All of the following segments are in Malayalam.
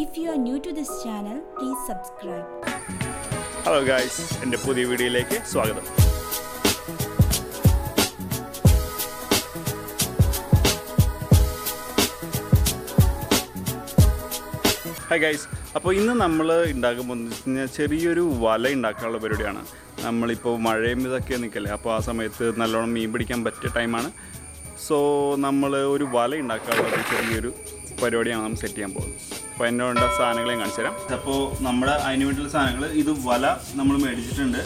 If you are new to this channel, please subscribe. Hello guys, എൻ്റെ പുതിയ വീഡിയോയിലേക്ക് സ്വാഗതം. ഹായ് ഗൈസ്, അപ്പോൾ ഇന്ന് നമ്മൾ ഉണ്ടാക്കാൻ പോകുന്നത് ചെറിയൊരു വല ഉണ്ടാക്കാനുള്ള പരിപാടിയാണ്. നമ്മളിപ്പോൾ മഴയും ഇതൊക്കെ നിൽക്കല്ലേ, അപ്പോൾ ആ സമയത്ത് നല്ലോണം മീൻ പിടിക്കാൻ പറ്റിയ ടൈമാണ്. സോ നമ്മൾ ഒരു വല ഉണ്ടാക്കാനുള്ള ചെറിയൊരു പരിപാടിയാണ് നമ്മൾ സെറ്റ് ചെയ്യാൻ പോകുന്നത്. അപ്പോൾ എൻ്റെ വേണ്ട സാധനങ്ങളെയും കാണിച്ചു തരാം. അപ്പോൾ നമ്മുടെ അതിന് വേണ്ടിയുള്ള സാധനങ്ങൾ, ഇത് വല നമ്മൾ മേടിച്ചിട്ടുണ്ട്.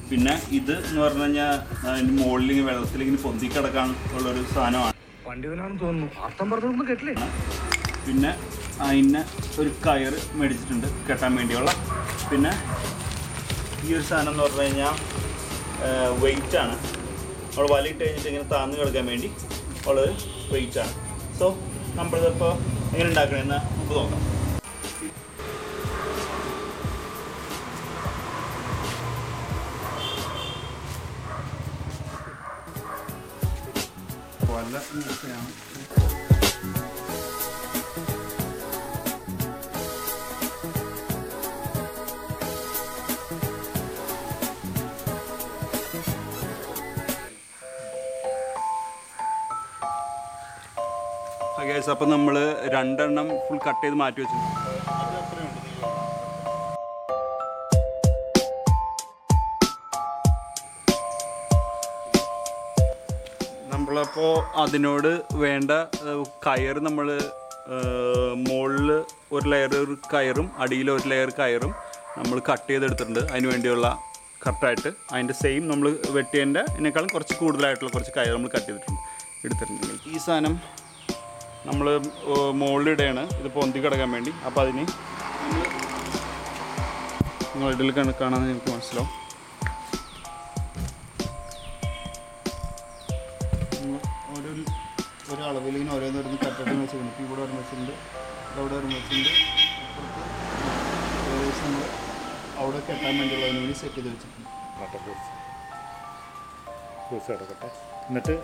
പിന്നെ ഇത് എന്ന് പറഞ്ഞു കഴിഞ്ഞാൽ അതിൻ്റെ മുകളിൽ വെള്ളത്തിലിങ്ങനെ പൊന്തി കിടക്കാൻ ഉള്ളൊരു സാധനമാണ്. പണ്ഡിതനാണെന്ന് തോന്നുന്നു, അർത്ഥം പറഞ്ഞൊന്നും കേട്ടില്ലേ. പിന്നെ അതിന് ഒരു കയറ് മേടിച്ചിട്ടുണ്ട് കെട്ടാൻ വേണ്ടിയുള്ള. പിന്നെ ഈ ഒരു സാധനം എന്ന് പറഞ്ഞു കഴിഞ്ഞാൽ വെയിറ്റാണ്. നമ്മൾ വലയിട്ട് കഴിഞ്ഞിട്ട് ഇങ്ങനെ താഴ്ന്നു കിടക്കാൻ വേണ്ടി ഉള്ളൊരു വെയിറ്റാണ്. സോ നമ്മളിതിപ്പോൾ എങ്ങനെ ഉണ്ടാക്കണമെന്ന് നമുക്ക് നോക്കാം. വല മൂസയാണ്. ഗൈസ്, അപ്പോൾ നമ്മൾ 2 എണ്ണം ഫുൾ കട്ട് ചെയ്ത് മാറ്റി വെച്ചിട്ടുണ്ട്. നമ്മളപ്പോൾ അതിനോട് വേണ്ട കയർ നമ്മൾ മുകളിൽ ഒരു ലെയർ കയറും അടിയിൽ ഒരു ലെയർ കയറും നമ്മൾ കട്ട് ചെയ്തെടുത്തിട്ടുണ്ട്. അതിന് വേണ്ടിയുള്ള കറക്റ്റായിട്ട് അതിൻ്റെ സെയിം നമ്മൾ വെട്ടിയതിൻ്റെ അതിനേക്കാളും കുറച്ച് കൂടുതലായിട്ടുള്ള കുറച്ച് കയർ നമ്മൾ കട്ട് എടുത്തിട്ടുണ്ട്. ഈ സാധനം നമ്മൾ മുകളിലിടെയാണ് ഇത് പൊന്തി കിടക്കാൻ വേണ്ടി. അപ്പോൾ അതിന് നിങ്ങൾ ഇതിൽ കാണാൻ എനിക്ക് മനസ്സിലാവും. ഓരോ അളവിൽ ഇങ്ങനെ ഓരോന്നോരോന്ന് കട്ടിട്ട് വെച്ചിട്ടുണ്ട്. ഇപ്പോൾ ഇവിടെ ഒരു വെച്ചിട്ടുണ്ട്, അവിടെ ഒരു വെച്ചിട്ടുണ്ട്. ഏകദേശം നമ്മൾ അവിടെ കെട്ടാൻ വേണ്ടിയുള്ള അതിന് വേണ്ടി സെറ്റ് ചെയ്ത് വെച്ചിട്ടുണ്ട്. കിടക്കട്ടെ. എന്നിട്ട്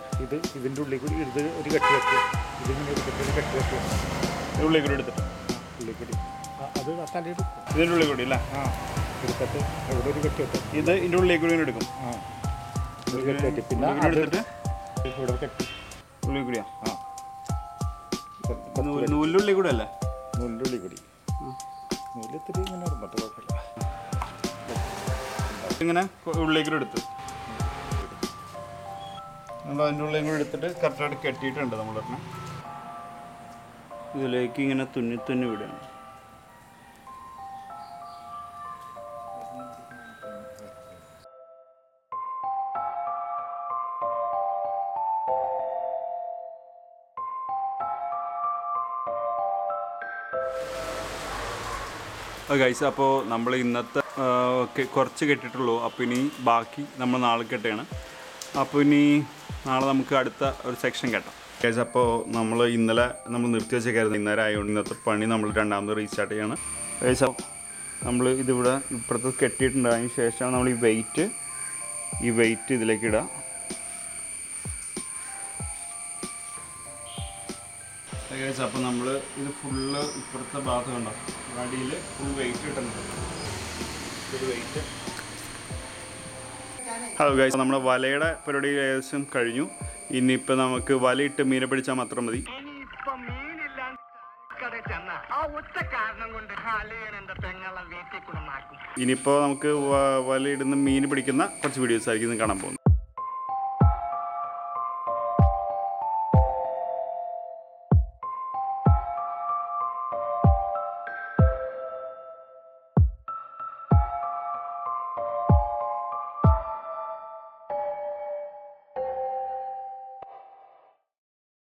ഇതിൻ്റെ ഉള്ളിൽ കൂടി ഇത് ഒരു കെട്ടി വെക്കുക. ഇതിങ്ങനെ എടുത്തിട്ട് ഒരു കെട്ടി വെക്കുക. ഉള്ളിൽ കൂടി എടുത്തിട്ട് ഉള്ളിൽ കൂടി അത് തലയെടുക്കും. ഇതിൻ്റെ ഉള്ളിൽ കൂടി അല്ലേ? എടുത്തിട്ട് ഇവിടെ ഒരു കെട്ടി വെക്കും. ഇത് ഇതിൻ്റെ ഉള്ളിൽ കൂടി എടുക്കും. ഒരു കെട്ടി വെക്കും. പിന്നെ എടുത്തിട്ട് ഇവിടെ കെട്ടി ഉള്ളിൽ കൂടിയാ? നൂലിൻ്റെ കൂടെ അല്ലേ? നൂലിൻ്റെ ഉള്ളിൽ കൂടി നൂലിത്തിരി ഇങ്ങനെ ഇടുന്നിട്ട് കുഴപ്പമില്ല. ഇങ്ങനെ ഉള്ളിൽ കൂടി എടുത്ത് നമ്മൾ അതിൻ്റെ ഉള്ളിൽ കൂടി എടുത്തിട്ട് കറക്റ്റായിട്ട് കെട്ടിയിട്ടുണ്ട്. നമ്മൾ പറഞ്ഞാൽ ഇതിലേക്ക് ഇങ്ങനെ തുന്നി വിടുകയാണ്. ഗൈസ്, അപ്പോൾ നമ്മൾ ഇന്നത്തെ കുറച്ച് കെട്ടിയിട്ടുള്ളൂ. അപ്പോൾ ഇനി ബാക്കി നമ്മൾ നാളെ കെട്ടുകയാണ്. അപ്പോൾ ഇനി നാളെ നമുക്ക് അടുത്ത ഒരു സെക്ഷൻ കെട്ടാം. ഗൈസ്, അപ്പോൾ നമ്മൾ ഇന്നലെ നമ്മൾ നിർത്തി വെച്ചേക്കായിരുന്നു. ഇന്നലെ ആയതുകൊണ്ട് ഇന്നത്തെ പണി നമ്മൾ രണ്ടാമത് റീസ്റ്റാർട്ട് ചെയ്യാണ്. ഗൈസ്, അപ്പോൾ നമ്മൾ ഇതിവിടെ ഇപ്പുറത്ത് കെട്ടിയിട്ടുണ്ട്. അതിന് ശേഷം നമ്മൾ ഈ വെയിറ്റ് ഇതിലേക്ക് ഇടുക. ഗൈസ്, അപ്പോൾ നമ്മൾ ഇത് ഫുള്ള് ഇപ്പുറത്തെ ഭാഗത്ത് കണ്ടോ, അടിയിൽ ഫുൾ വെയിറ്റ് കിട്ടുന്നുണ്ട്. ഒരു വെയിറ്റ്. ഹലോ ഗൈസ്, നമ്മുടെ വലയുടെ പരിപാടി ഏകദേശം കഴിഞ്ഞു. ഇനിയിപ്പോൾ നമുക്ക് വലയിട്ട് മീനെ പിടിച്ചാൽ മാത്രം മതി. ഇനിയിപ്പോൾ നമുക്ക് വലയിടുന്ന മീൻ പിടിക്കുന്ന കുറച്ച് വീഡിയോസ് ആയിരിക്കും കാണാൻ പോകുന്നത്.